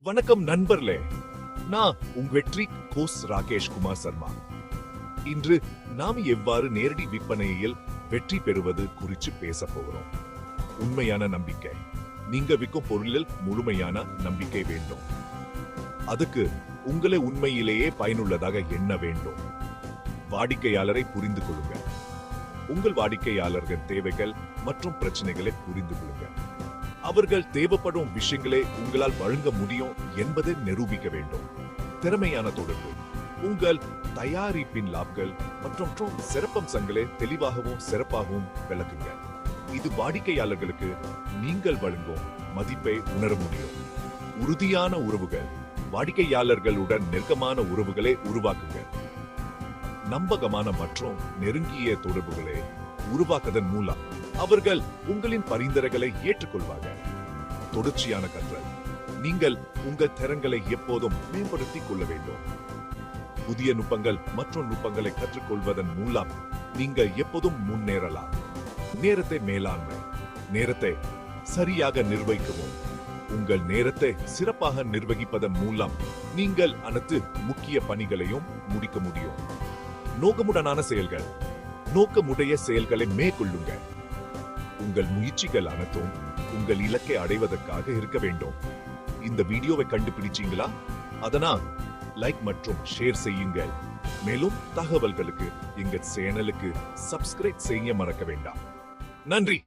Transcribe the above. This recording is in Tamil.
வணக்கம் நண்பர்களே, நான் உங்க வெற்றி கோஸ் ராகேஷ் குமார் சர்மா. இன்று நாம் எவ்வாறு நேரடி விற்பனையில் வெற்றி பெறுவது குறித்து பேச போகிறோம். உண்மையான நம்பிக்கை. நீங்க விற்கும் பொருளில் முழுமையான நம்பிக்கை வேண்டும். அதுக்கு உங்களை உண்மையிலேயே பயனுள்ளதாக எண்ண வேண்டும். வாடிக்கையாளரை புரிந்து கொள்ளுங்க. உங்கள் வாடிக்கையாளர்கள் தேவைகள் மற்றும் பிரச்சனைகளை புரிந்து கொள்ளுங்க. அவர்கள் தேவைப்படும் விஷயங்களை உங்களால் வழங்க முடியும் என்பதை நிரூபிக்க வேண்டும். திறமையான தொடர்பு. உங்கள் தயாரிப்பின் லாபங்கள் மற்றும் சிறப்பம்சங்களை தெளிவாகவும் சிறப்பாகவும் விளக்குங்க. இது வாடிக்கையாளர்களுக்கு நீங்கள் வழங்கும் மதிப்பை உணர முடியும். உறுதியான உறவுகள். வாடிக்கையாளர்களுடன் நெருக்கமான உறவுகளை உருவாக்குங்க. நம்பகமான மற்றும் நெருங்கிய தொடர்புகளை உருவாக்குவதன் மூலம் அவர்கள் உங்களின் பரிந்துரைகளை ஏற்றுக்கொள்வார்கள். தொடர்ச்சியான கற்றல். நீங்கள் உங்கள் திறன்களை எப்போதும் மேம்படுத்திக் கொள்ள வேண்டும். புதிய நுட்பங்கள் மற்றும் நுட்பங்களை கற்றுக்கொள்வதன் மூலம் நீங்கள் எப்போதும் முன்னேறலாம். நேரத்தை மேலாண்மை. நேரத்தை சரியாக நிர்வகிக்கவும். உங்கள் நேரத்தை சிறப்பாக நிர்வகிப்பதன் மூலம் நீங்கள் அனைத்து முக்கிய பணிகளையும் முடிக்க முடியும். நோக்கமுடனான செயல்கள். நோக்கமுடைய செயல்களை மேற்கொள்ளுங்க. உங்கள் முயற்சிகள் அனைத்தும் உங்கள் இலக்கை அடைவதற்காக இருக்க வேண்டும். இந்த வீடியோவை கண்டுபிடிச்சீங்களா? அதனால் லைக் மற்றும் ஷேர் செய்யுங்கள். மேலும் தகவல்களுக்கு எங்க சேனலுக்கு சப்ஸ்கிரைப் செய்ய மறக்க வேண்டாம். நன்றி.